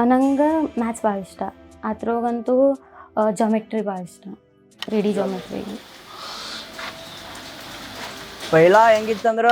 ನಂಗೆ ಮ್ಯಾಥ್ಸ್ ಭಾಳ ಇಷ್ಟ. ಅದ್ರೊಳಗಂತೂ ಜಾಮೆಟ್ರಿ ಭಾಳ ಇಷ್ಟ, 3D ಜಾಮೆಟ್ರಿ. ಪೈಲಾ ಹೆಂಗಿತ್ತಂದ್ರೆ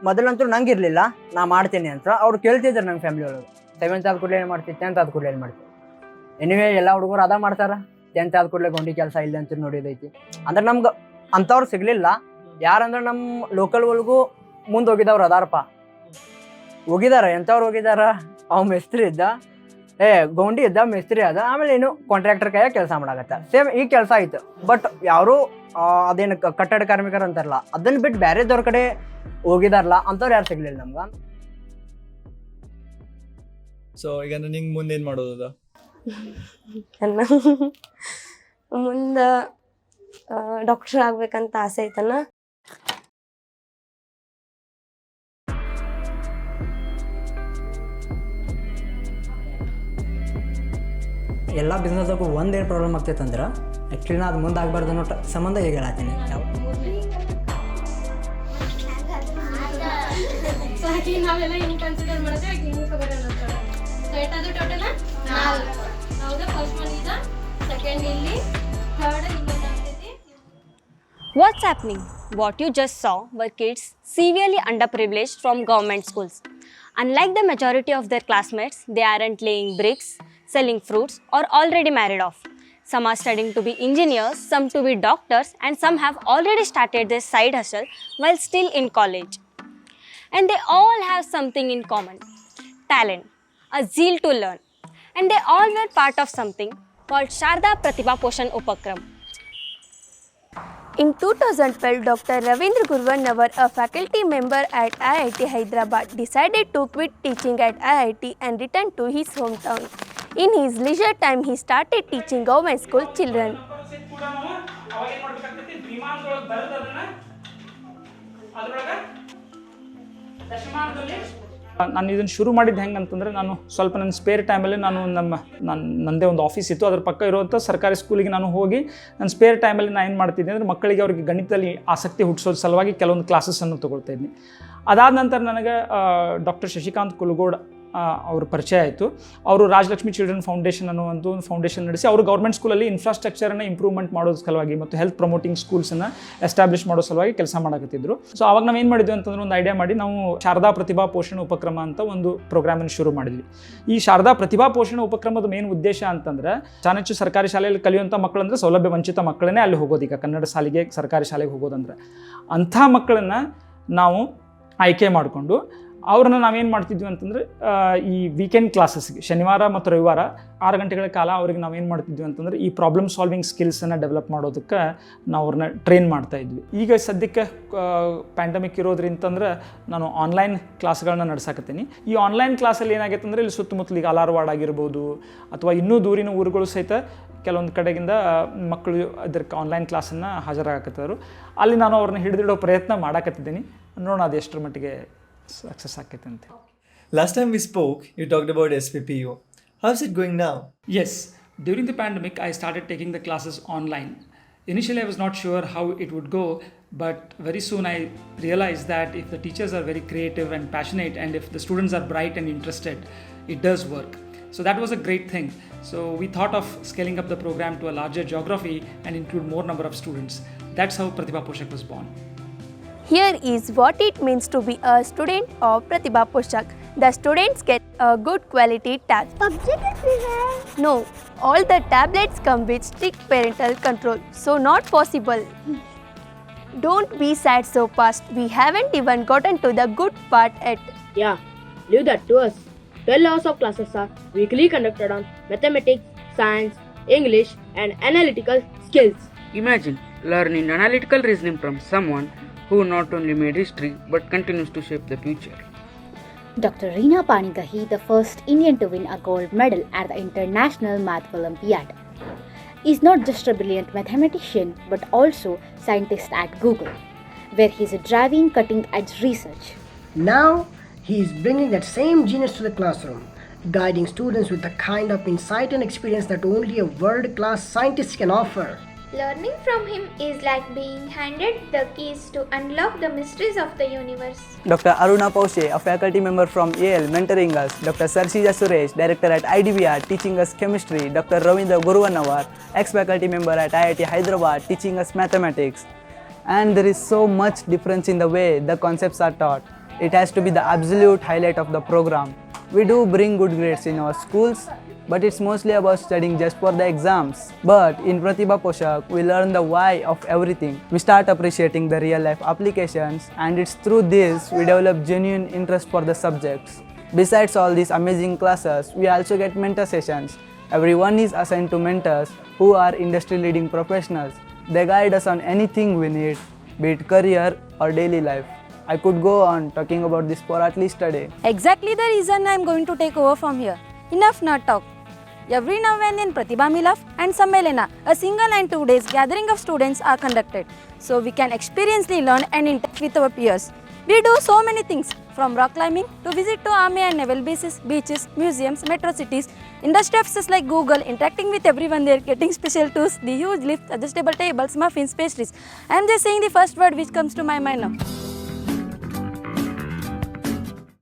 ಮೊದಲಂತೂ ನಂಗೆ ಇರಲಿಲ್ಲ, ನಾ ಮಾಡ್ತೀನಿ ಅಂತ ಅವ್ರು ಕೇಳ್ತಿದ್ರು ನಂಗೆ ಫ್ಯಾಮಿಲಿ ಒಳಗೆ. 7th ಆದ ಕೂಡಲೇ ಏನು ಮಾಡ್ತೀವಿ, 10th ಆದ ಕೂಡಲೇ ಏನು ಮಾಡ್ತೀವಿ. ಎನಿವೇ ಎಲ್ಲ ಹುಡುಗರು ಅದ ಮಾಡ್ತಾರೆ. 10th ಆದ ಕೂಡಲೇ ಗೌಂಡಿ ಕೆಲಸ ಇಲ್ಲ ಅಂತ ನೋಡಿದೈತಿ. ಅಂದ್ರೆ ನಮ್ಗೆ ಅಂಥವ್ರು ಸಿಗಲಿಲ್ಲ. ಯಾರಂದ್ರೆ ನಮ್ಮ ಲೋಕಲ್ ಒಳಗೂ ಮುಂದೆ ಹೋಗಿದ್ದವ್ರು ಅದಾರಪ್ಪ, ಹೋಗಿದಾರ. ಎಂಥವ್ರು ಹೋಗಿದಾರ? ಅವ್ ಮೇಸ್ತ್ರಿ ಇದ್ದ, ಗೌಂಡಿ ಇದ್ದ, ಮೇಸ್ತ್ರಿ ಅದ, ಆಮೇಲೆ ಏನು ಕಾಂಟ್ರಾಕ್ಟರ್ ಕೈಯಾಗ ಕೆಲಸ ಮಾಡಾಕತ್ತ. ಸೇಮ್ ಈ ಕೆಲಸ ಆಯ್ತು. ಬಟ್ ಯಾರು ಅದೇನು ಕಟ್ಟಡ ಕಾರ್ಮಿಕರು ಅಂತಾರಲ್ಲ, ಅದನ್ನ ಬಿಟ್ಟು ಬೇರೆದವ್ರ ಕಡೆ ಹೋಗಿದಾರಲ್ಲ ಅಂಥವ್ರು ಯಾರು ಸಿಗ್ಲಿಲ್ಲ ನಮ್ಗೆ. ಸೊ ಈಗ ನಿಂಗೆ ಮುಂದೆ ಏನು ಮಾಡೋದ? ಮುಂದೆ ಡಾಕ್ಟರ್ ಆಗ್ಬೇಕಂತ ಆಸೆ ಐತನ. ಎಲ್ಲ ಬಿಸ್ನೆಸ್ದಾಗೂ ಒಂದೇನು ಪ್ರಾಬ್ಲಮ್ ಆಗ್ತೈತೆ ಅಂದ್ರೆ ಆ್ಯಕ್ಚುಲಿ ನಾ ಅದು ಮುಂದೆ ಆಗಬಾರ್ದು ಅನ್ನೋ ಸಂಬಂಧ ಈಗ ಹೇಳತ್ತೀನಿ. ನಾವೆಲ್ಲ ಏನು ಕನ್ಸಿಡರ್ ಮಾಡಿದ್ರೆ ನಿಮ್ಗೆ ಖಬರ್ ಅನ್ನೋದು. ಸೊ ಎಷ್ಟಾದ್ರು ಟೋಟಲ್ 4. ಹೌದಾ? ಫಸ್ಟ್ ಒನ್ ಈಗ, ಸೆಕೆಂಡ್ ಇಲ್ಲಿ, ಥರ್ಡ್ ಇನ್ನೊಂದು ಆಗ್ತೈತಿ. What's happening? What you just saw were kids severely underprivileged from government schools. Unlike the majority of their classmates, they aren't laying bricks, selling fruits, or already married off. Some are studying to be engineers, some to be doctors, and some have already started their side hustle while still in college. And they all have something in common: talent, a zeal to learn. And they all were part of something called Pratibha Poshak Upakram. In 2012, Dr. Ravindra Gurvanawar, a faculty member at IIT Hyderabad, decided to quit teaching at IIT and return to his hometown. In his leisure time, he started teaching government school children. ನಾನು ಇದನ್ನು ಶುರು ಮಾಡಿದ್ದು ಹೆಂಗೆ ಅಂತಂದರೆ, ನಾನು ಸ್ವಲ್ಪ ನನ್ನ spare ಟೈಮಲ್ಲಿ ನನ್ನದೇ ಒಂದು ಆಫೀಸ್ ಇತ್ತು, ಅದ್ರ ಪಕ್ಕ ಇರುವಂಥ ಸರ್ಕಾರಿ ಸ್ಕೂಲಿಗೆ ನಾನು ಹೋಗಿ ನನ್ನ ಸ್ಪೇರ್ ಟೈಮಲ್ಲಿ ನಾನು ಏನು ಮಾಡ್ತಿದ್ದೆ ಅಂದರೆ, ಮಕ್ಕಳಿಗೆ ಅವ್ರಿಗೆ ಗಣಿತದಲ್ಲಿ ಆಸಕ್ತಿ ಹುಟ್ಟಿಸೋದ್ರ ಸಲುವಾಗಿ ಕೆಲವೊಂದು ಕ್ಲಾಸಸ್ಸನ್ನು ತೊಗೊಳ್ತಾ ಇದ್ದೀನಿ. ಅದಾದ ನಂತರ ನನಗೆ ಡಾಕ್ಟರ್ ಶಶಿಕಾಂತ್ ಕುಲಗೋಡ್ ಅವ್ರ ಪರಿಚಯ ಆಯಿತು. ಅವರು ರಾಜಲಕ್ಷ್ಮಿ ಚಿಲ್ಡ್ರನ್ ಫೌಂಡೇಶನ್ ಅನ್ನೋ ಒಂದು ಫೌಂಡೇಶನ್ ನಡೆಸಿ ಅವರು ಗೌರ್ಮೆಂಟ್ ಸ್ಕೂಲಲ್ಲಿ ಇನ್ಫ್ರಾಸ್ಟ್ರಕ್ಚರನ್ನು ಇಂಪ್ರೂವ್ಮೆಂಟ್ ಮಾಡೋದ್ರ ಸಲುವಾಗಿ ಮತ್ತು ಹೆಲ್ತ್ ಪ್ರಮೋಟಿಂಗ್ ಸ್ಕೂಲ್ಸನ್ನು ಎಸ್ಟಾಬ್ಲಿಷ್ ಮಾಡೋ ಸಲುವಾಗಿ ಕೆಲಸ ಮಾಡಕತ್ತಿದ್ರು. ಸೊ ಅವಾಗ ನಾವು ಏನು ಮಾಡಿದ್ವಿ ಅಂತಂದ್ರೆ, ಒಂದು ಐಡಿಯಾ ಮಾಡಿ ನಾವು ಶಾರದಾ ಪ್ರತಿಭಾ ಪೋಷಣ ಉಪಕ್ರಮ ಅಂತ ಒಂದು ಪ್ರೋಗ್ರಾಮನ್ನು ಶುರು ಮಾಡಿದ್ವಿ. ಈ ಶಾರದಾ ಪ್ರತಿಭಾ ಪೋಷಣ ಉಪಕ್ರಮದ ಮೇನ್ ಉದ್ದೇಶ ಅಂತಂದ್ರೆ, ಹೆಚ್ಚು ಸರ್ಕಾರಿ ಶಾಲೆಯಲ್ಲಿ ಕಲಿಯುವಂಥ ಮಕ್ಕಳಂದ್ರೆ ಸೌಲಭ್ಯ ವಂಚಿತ ಮಕ್ಕಳನ್ನೇ ಅಲ್ಲಿ ಹೋಗೋದು. ಈಗ ಕನ್ನಡ ಶಾಲೆಗೆ, ಸರ್ಕಾರಿ ಶಾಲೆಗೆ ಹೋಗೋದಂದ್ರೆ ಅಂಥ ಮಕ್ಕಳನ್ನು ನಾವು ಆಯ್ಕೆ ಮಾಡಿಕೊಂಡು ಅವ್ರನ್ನ ನಾವೇನು ಮಾಡ್ತಿದ್ವಿ ಅಂತಂದರೆ, ಈ ವೀಕೆಂಡ್ ಕ್ಲಾಸಸ್ಗೆ ಶನಿವಾರ ಮತ್ತು ರವಿವಾರ 6 ಗಂಟೆಗಳ ಕಾಲ ಅವ್ರಿಗೆ ನಾವೇನು ಮಾಡ್ತಿದ್ವಿ ಅಂತಂದರೆ, ಈ ಪ್ರಾಬ್ಲಮ್ ಸಾಲ್ವಿಂಗ್ ಸ್ಕಿಲ್ಸನ್ನು ಡೆವಲಪ್ ಮಾಡೋದಕ್ಕೆ ನಾವು ಅವ್ರನ್ನ ಟ್ರೈನ್ ಮಾಡ್ತಾಯಿದ್ವಿ. ಈಗ ಸದ್ಯಕ್ಕೆ ಪ್ಯಾಂಡಮಿಕ್ ಇರೋದ್ರಿಂತಂದ್ರೆ ನಾನು ಆನ್ಲೈನ್ ಕ್ಲಾಸ್ಗಳನ್ನ ನಡೆಸಾಕತ್ತೀನಿ. ಈ ಆನ್ಲೈನ್ ಕ್ಲಾಸಲ್ಲಿ ಏನಾಗೈತೆ ಅಂದರೆ, ಇಲ್ಲಿ ಸುತ್ತಮುತ್ತಲಿಗೆ ಅಲಾರವಾಡ ಆಗಿರ್ಬೋದು ಅಥವಾ ಇನ್ನೂ ದೂರಿನ ಊರುಗಳು ಸಹಿತ ಕೆಲವೊಂದು ಕಡೆಗಿಂದ ಮಕ್ಕಳು ಅದಕ್ಕೆ ಆನ್ಲೈನ್ ಕ್ಲಾಸನ್ನು ಹಾಜರಾಗಕತ್ತವರು. ಅಲ್ಲಿ ನಾನು ಅವ್ರನ್ನ ಹಿಡಿದಿಡೋ ಪ್ರಯತ್ನ ಮಾಡಾಕತ್ತಿದ್ದೀನಿ. ನೋಡೋಣ ಅದು ಎಷ್ಟರ ಮಟ್ಟಿಗೆ success ಆಕೈತಂತೆ. Last time we spoke, you talked about SPPU. How's it going now? Yes, during the pandemic, I started taking the classes online. Initially, I was not sure how it would go, but very soon I realized that if the teachers are very creative and passionate, and if the students are bright and interested, it does work. So that was a great thing. So we thought of scaling up the program to a larger geography and include more number of students. That's how Pratibha Poshak was born. Here is what it means to be a student of Pratibha Poshak. The students get a good quality tab. No, all the tablets come with strict parental control, so not possible. Don't be sad so fast. We haven't even gotten to the good part yet. Yeah, leave that to us. 12 hours of classes are weekly conducted on mathematics, science, English, and analytical skills. Imagine learning analytical reasoning from someone who not only made history but continues to shape the future. Dr. Reena Panigahi, the first Indian to win a gold medal at the International Math Olympiad, is not just a brilliant mathematician but also scientist at Google, where he is driving cutting-edge research. Now, he is bringing that same genius to the classroom, guiding students with the kind of insight and experience that only a world-class scientist can offer. Learning from him is like being handed the keys to unlock the mysteries of the universe. Dr. Aruna Paushe, a faculty member from Yale, mentoring us. Dr. Sarshija Suresh, director at IDBR, teaching us chemistry. Dr. Ravindra Guruvanawar, ex-faculty member at IIT Hyderabad, teaching us mathematics. And there is so much difference in the way the concepts are taught. It has to be the absolute highlight of the program. We do bring good grades in our schools, but it's mostly about studying just for the exams. But in Pratibha Poshak, we learn the why of everything. We start appreciating the real life applications, and it's through this we develop genuine interest for the subjects. Besides all these amazing classes, we also get mentor sessions. Everyone is assigned to mentors who are industry leading professionals. They guide us on anything we need, be it career or daily life. I could go on talking about this for at least a day. Exactly the reason I am going to take over from here. Enough not talk. Every now and then Pratibha Milaf and Sammelana, a single and 2 days gathering of students are conducted, so we can experientially learn and interact with our peers. We do so many things, from rock climbing to visit to army and naval bases, beaches, museums, metro cities, industry offices like Google, interacting with everyone there, getting special tools, the huge lifts, adjustable tables, muffins, pastries. I am just saying the first word which comes to my mind now.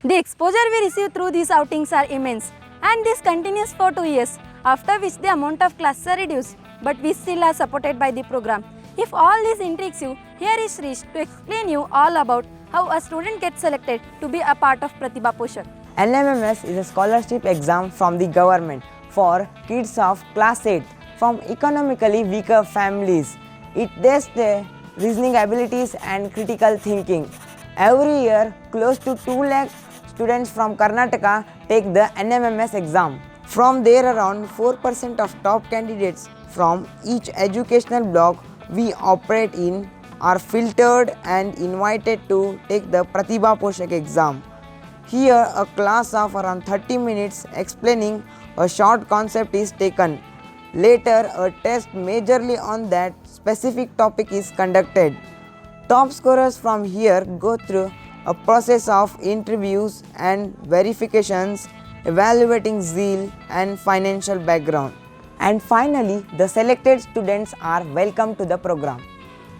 The exposure we receive through these outings are immense, and this continues for 2 years, after which the amount of classes are reduced, but we still are supported by the program. If all this intrigues you, here is Shrish to explain you all about how a student gets selected to be a part of Pratibha Poshak. NMMS is a scholarship exam from the government for kids of class 8 from economically weaker families. It tests their reasoning abilities and critical thinking. Every year, close to 2 lakh students from Karnataka take the NMMS exam. From there, around 4% of top candidates from each educational block we operate in are filtered and invited to take the Pratibha Poshak exam. Here, a class of around 30 minutes explaining a short concept is taken. Later, a test majorly on that specific topic is conducted. Top scorers from here go through a process of interviews and verifications, evaluating zeal and financial background. And finally, the selected students are welcome to the program.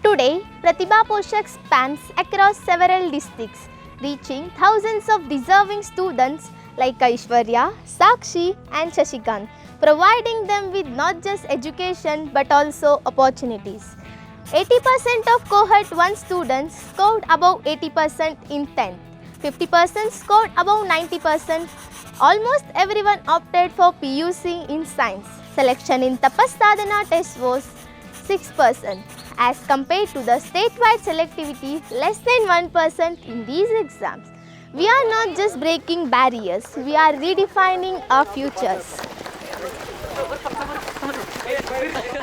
Today, Pratibha Poshak spans across several districts, reaching thousands of deserving students like Aishwarya, Sakshi and Shashikant, providing them with not just education but also opportunities. 80% of cohort 1 students scored above 80% in 10th, 50% scored above 90%. Almost everyone opted for PUC in science. Selection in Tapas Sadhana test was 6% as compared to the statewide selectivity less than 1% in these exams. We are not just breaking barriers, we are redefining our futures.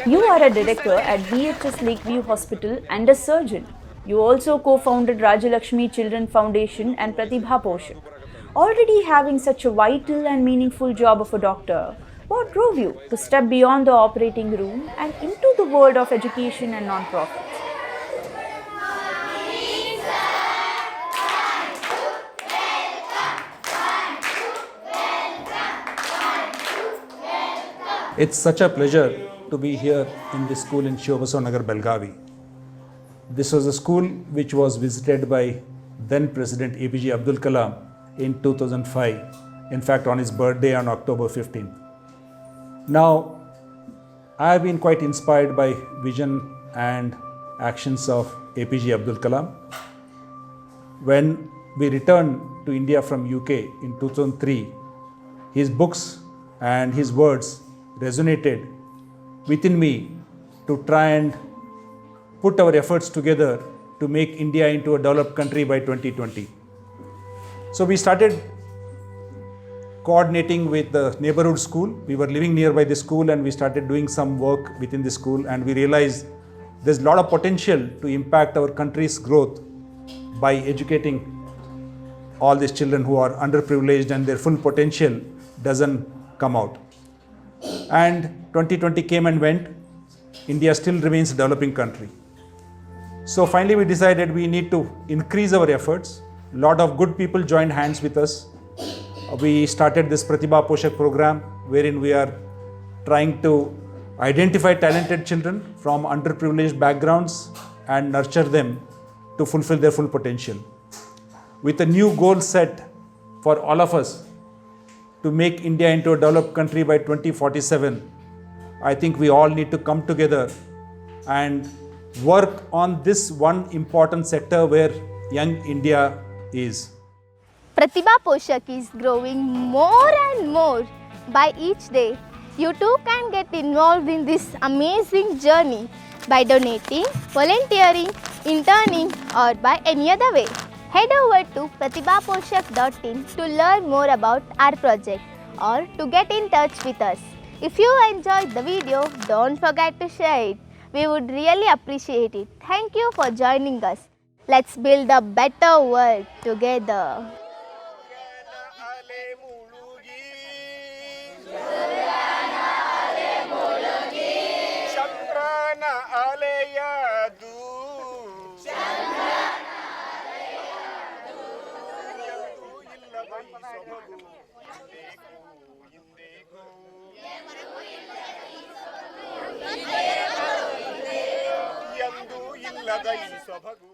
You are a director at BHS Lakeview Hospital and a surgeon. You also co-founded Rajalakshmi Children Foundation and Pratibha Poshak. Already having such a vital and meaningful job of a doctor, what drove you to step beyond the operating room and into the world of education and non-profits? It's such a pleasure to be here in this school in Shivabasava Nagar, Belgavi. This was a school which was visited by then President APJ Abdul Kalam in 2005, in fact on his birthday on October 15th. Now, I have been quite inspired by vision and actions of APJ Abdul Kalam. When we returned to India from UK in 2003, his books and his words resonated within me to try and put our efforts together to make India into a developed country by 2020. So we started coordinating with the neighborhood school. We were living nearby the school and we started doing some work within the school, and we realized there's a lot of potential to impact our country's growth by educating all these children who are underprivileged and their full potential doesn't come out. And 2020 came and went. India still remains a developing country. So finally we decided we need to increase our efforts. A lot of good people joined hands with us. We started this Pratibha Poshak program, wherein we are trying to identify talented children from underprivileged backgrounds and nurture them to fulfill their full potential. With a new goal set for all of us to make India into a developed country by 2047, I think we all need to come together and work on this one important sector where young India is. Pratibha Poshak is growing more and more by each day. You too can get involved in this amazing journey by donating, volunteering, interning or by any other way. Head over to pratibhaposhak.in to learn more about our project or to get in touch with us. If you enjoyed the video, don't forget to share it. We would really appreciate it. Thank you for joining us. Let's build a better world together. ಎಂದೂ ಇಲ್ಲದ ಈ ಸೊಬಗು